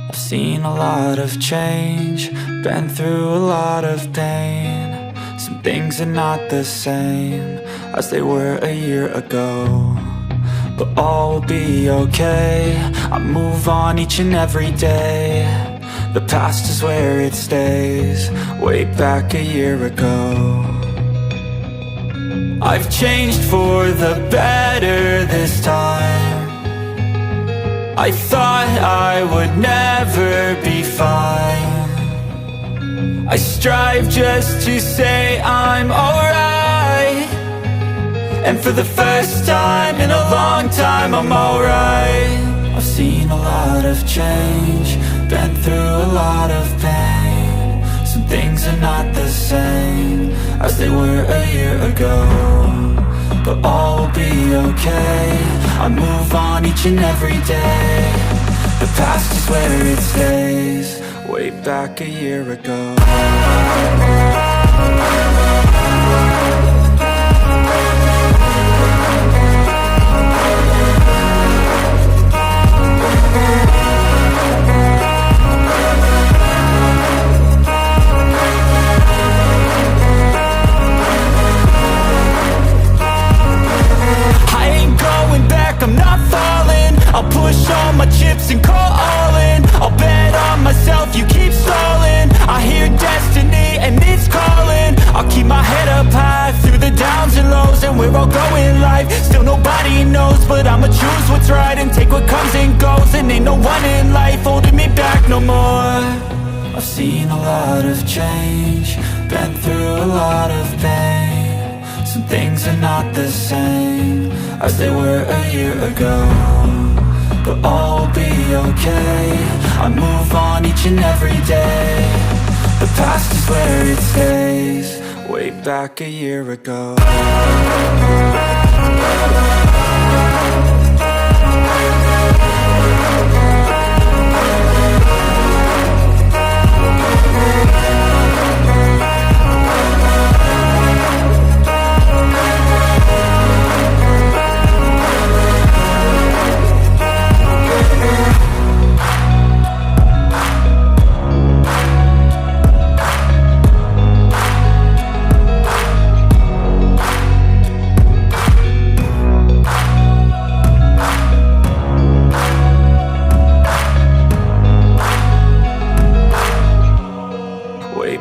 I've seen a lot of change, been through a lot of pain. Some things are not the same as they were a year ago, but all will be okay. I move on each and every day. The past is where it stays, way back a year ago. I've changed for the better this time. I thought I would never be fine. I strive just to say I'm alright, and for the first time in a long time I'm alright. I've seen a lot of change, been through a lot of pain. Some things are not the same as they were a year ago, but all will be okay. I move on each and every day. The past is where it stays, way back a year ago. I'm not falling, I'll push all my chips and call all in. I'll bet on myself, you keep stalling. I hear destiny and it's calling. I'll keep my head up high through the downs and lows, and we're all going life. Still nobody knows, but I'ma choose what's right and take what comes and goes. And ain't no one in life holding me back no more. I've seen a lot of change, been through a lot of pain. Some things are not the same as they were a year ago, but all will be okay. I move on each and every day. The past is where it stays, way back a year ago.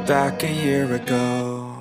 Back a year ago.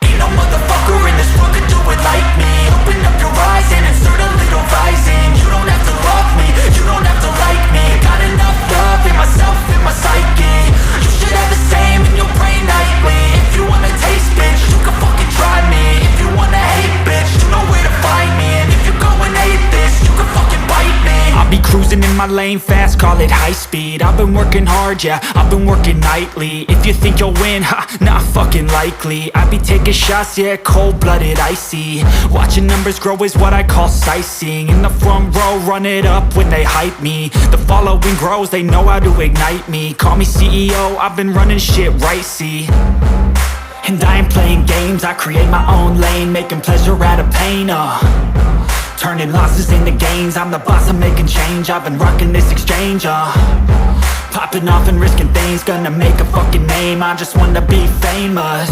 Ain't no motherfucker in this world could do it like me. Open up your eyes and insert a little rising. You don't have to love me, you don't have to like me. Got enough love in myself, in my psyche. You should have the same in your brain nightly. If you wanna taste, bitch, you can fucking try me. If you wanna hate, bitch, you know where to find me. And if you're going hate this, you can fucking bite me. I'll be cruising in my lane fast, call it high speed. I've been working hard, yeah, I've been working nightly. If you think you'll win, ha, not fucking likely. I be taking shots, yeah, cold-blooded, icy. Watching numbers grow is what I call sightseeing. In the front row, run it up when they hype me. The following grows, they know how to ignite me. Call me CEO, I've been running shit right, see. And I ain't playing games, I create my own lane, making pleasure out of pain, turning losses into gains. I'm the boss, I'm making change. I've been rocking this exchange, popping off and risking things. Gonna make a fucking name, I just wanna be famous.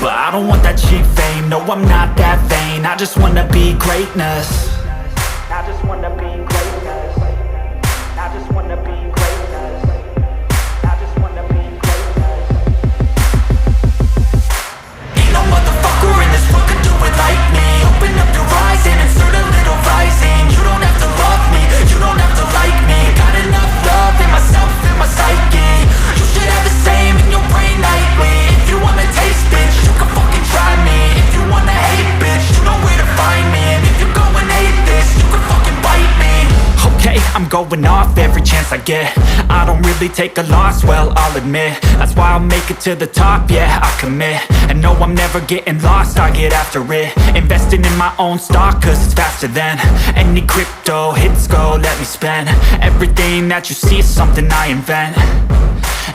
But I don't want that cheap fame, no I'm not that vain. I just wanna be greatness. I just wanna be greatness. I just wanna be greatness. I just wanna be greatness. Ain't no motherfucker in this world could do it like me. Open up your eyes and insert a little rising. You don't have to love me, you don't have to like me. Got enough love in myself, in my psyche. You should have the same in your brain nightly. If you wanna taste, bitch, you can fucking try me. If you wanna hate, bitch, you know where to find me. And if you're going hate this, you can fucking bite me. Okay, I'm going off every chance I get. I don't really take a loss, well, I'll admit. That's why I'll make it to the top, yeah, I commit. And no, I'm never getting lost, I get after it. Investing in my own stock, cause it's faster than any crypto hits go, let me spend. Everything that you see is something I invent.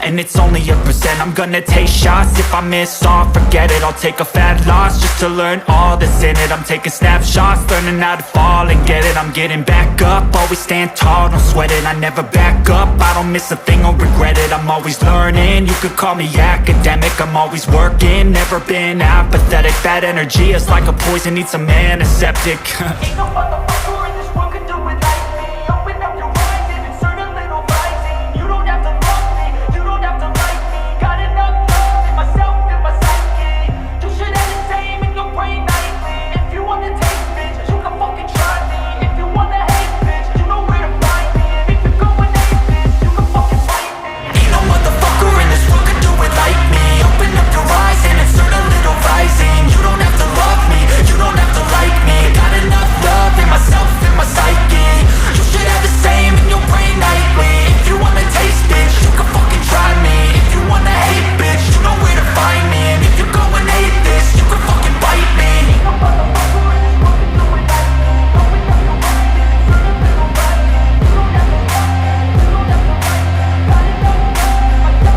and it's only a percent. I'm gonna take shots, if I miss all, forget it. I'll take a fat loss just to learn all that's in it. I'm taking snapshots, learning how to fall and get it. I'm getting back up, always stand tall, don't sweat it. I never back up, I don't miss a thing or regret it. I'm always learning, you could call me academic. I'm always working, never been apathetic. Bad energy is like a poison, needs some antiseptic. Ain't no motherfucker in this world can do it like me. Open up your eyes and insert a little rising. You don't have to love me, you don't have to like me. Got enough love in myself and my psyche. You should have the same in your brain nightly. If you wanna taste, bitch, you can fucking try me. If you wanna hate, bitch, you know where to find me. And if you're going hate, bitch, you can fucking fight me. Ain't no motherfucker in this world can do it like me. Open up your eyes and insert a little rising. You don't have to love me, you don't have to like me. Got enough love in myself and my psyche. You should have the same in your brain nightly. If you wanna taste, bitch, you can fucking try me. If you wanna hate, bitch, you know where to find me. And if you're going hate this, you can fucking bite me. Ain't no motherfucker in this world can do it like me. Open up your eyes and insert a little rising. You don't have to love me, you don't have to like me. Got enough love in myself and my psyche.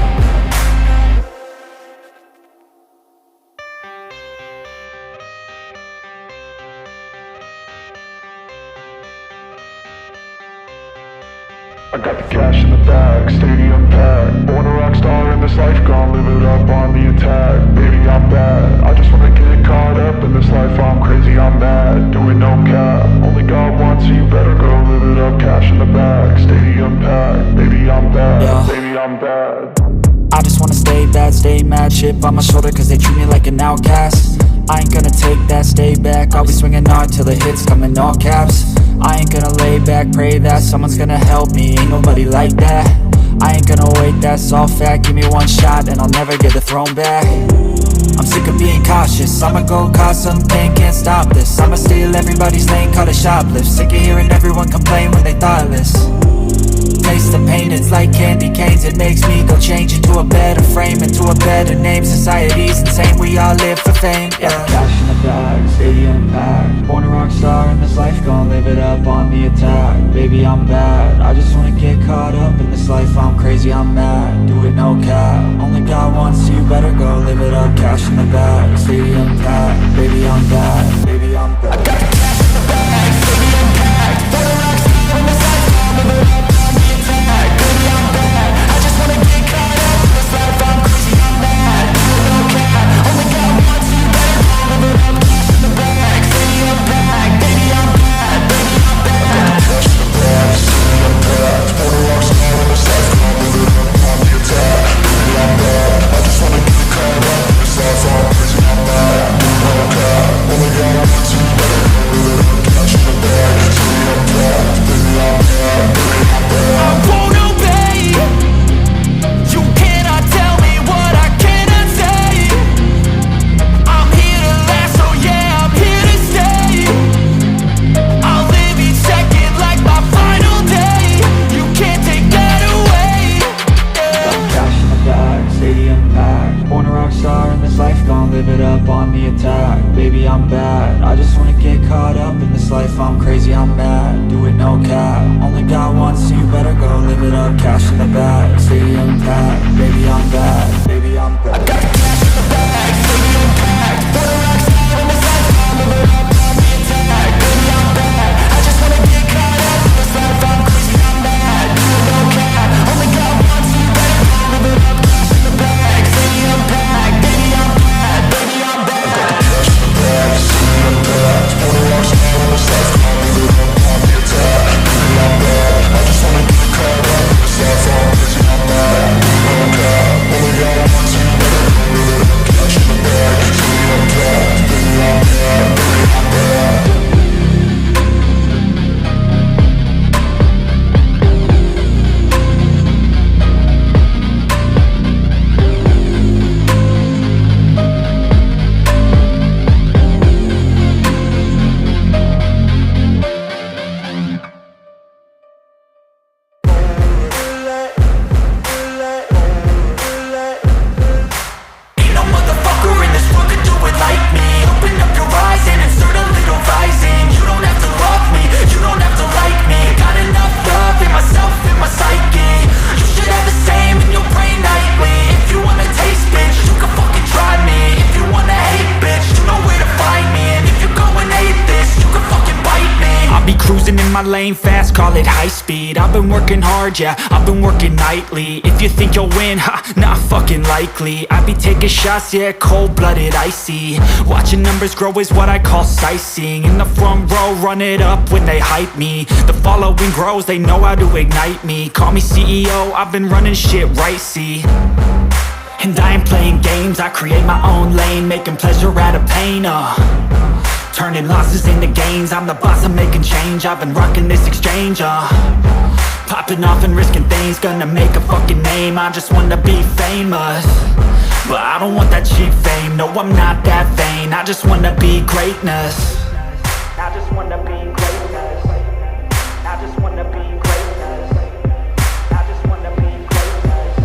I got the cash in the bag, stadium packed. Born a rock star in this life, gon' live it up on the attack. Baby, I'm bad, I just wanna get caught up in this life. I'm crazy, I'm mad, doing no cap. Only God wants, so you better go live it up. Cash in the bag, stadium packed. Baby, I'm bad, baby, I'm bad. I just wanna stay bad, stay mad. Chip on my shoulder cause they treat me like an outcast. I ain't gonna take that, stay back. I'll be swinging hard till the hits come in all caps. I ain't gonna lay back, pray that someone's gonna help me. Ain't nobody like that. I ain't gonna wait, that's all fact. Give me one shot and I'll never get the throne back. I'm sick of being cautious, I'ma go cause something, can't stop this. I'ma steal everybody's lane, call it shoplift. Sick of hearing everyone complain when they thoughtless. Taste the pain, it's like candy canes. It makes me go change into a better frame, into a better name. Society's insane, we all live for fame, yeah. Cash in the bag, stadium packed. Born a rock star in this life, gon' live it up on the attack. Baby, I'm bad, I just wanna get caught up in this life. I'm crazy, I'm mad, do it no cap. Only God wants, so you better go live it up. Cash in the bag, stadium packed. Baby, I'm bad, baby, I'm bad. I got the cash in the bag, stadium packed. Born a rock star in this life, gon' live it up. Baby, I'm bad, I just wanna get caught up in this life. I'm crazy, I'm mad, do it no cap. Only God wants, so you better go live it up. Cash in the bag, stadium packed. Baby, I'm bad, baby, I'm bad. Cash in the bag, stadium packed. Born a rock star in this life, gon' live it up on the attack. Baby, I'm bad, I just wanna get caught up in this life. I'm crazy, I'm mad, do it no cap. Only God wants, so you better go live it up. Cash in the bag, stadium packed. Baby, I'm bad, baby, I'm bad. I won't obey. You cannot tell me what I cannot say. I'm here to last, so yeah, I'm here to stay. I'll live each second like my final day. You can't take that away, yeah. Cash in the bag, stadium packed. Born a rock star in this life, gon' live it up on the attack. Baby, I'm bad, I just wanna get caught up in this life. I'm crazy, I'm mad, do it no cap. Only God wants, so you better go live it up. Cash in the bag, stadium packed. Baby, I'm bad, baby, I'm bad. I got the cash in the bag, stadium packed. Born a rock star in this life, gon' live it up on the attack. Baby, I'm bad, I just wanna get caught up in this life. I'm crazy, I'm mad, do it no cap. Only God wants, so you better go live it up. Cash in the bag, stadium packed. Baby, I'm bad, baby, I'm bad. Cash in the bag, stadium packed. Born a rock star in this life, gon' live it up on the attack. Baby, I'm bad, I just wanna get caught up in this life. I'm crazy, I'm mad, do it no cap. Only God wants, so you better go Cruising in my lane fast, call it high speed. I've been working hard, yeah, I've been working nightly. If you think you'll win, ha, not fucking likely. I be taking shots, yeah, cold-blooded, icy. Watching numbers grow is what I call sightseeing. In the front row, run it up when they hype me. The following grows, they know how to ignite me. Call me CEO, I've been running shit right, see. And I ain't playing games, I create my own lane, making pleasure out of pain, turning losses into gains. I'm the boss, I'm making change. I've been rocking this exchange, popping off and risking things. Gonna make a fucking name, I just wanna be famous. But I don't want that cheap fame, no I'm not that vain. I just wanna be greatness. I just wanna be greatness. I just wanna be greatness. I just wanna be greatness.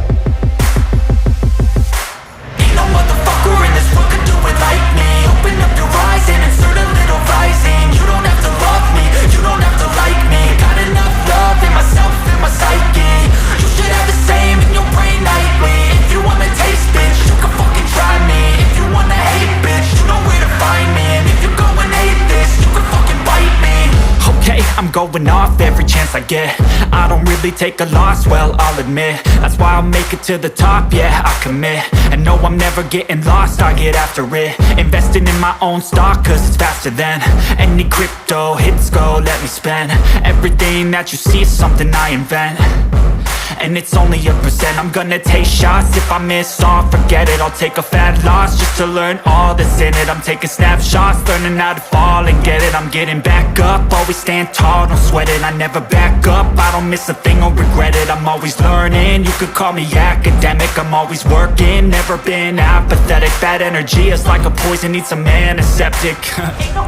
Ain't no motherfucker in this world could do it like me. Open up your eyes and insert a little rising. You don't have to love me, you don't have to like me. Got enough love in myself, in my psyche. You should have the same in your brain nightly. If you wanna taste, bitch, you can fucking try me. If you wanna hate, bitch, you know where to find me. And if you go and hate this, you can fucking bite me. Okay, I'm going off every chance I get. I don't really take a loss, well, I'll admit. That's why I'll make it to the top, yeah, I commit. And no, I'm never getting lost, I get after it. Investing in my own stock, cause it's faster than any crypto hits go, let me spend. Everything that you see is something I invent. And it's only a percent. I'm gonna take shots. If I miss all, forget it. I'll take a fat loss just to learn all that's in it. I'm taking snapshots, learning how to fall and get it. I'm getting back up, always stand tall, don't sweat it. I never back up, I don't miss a thing or regret it. I'm always learning, you could call me academic. I'm always working, never been apathetic. Bad energy is like a poison, needs some antiseptic. Ain't no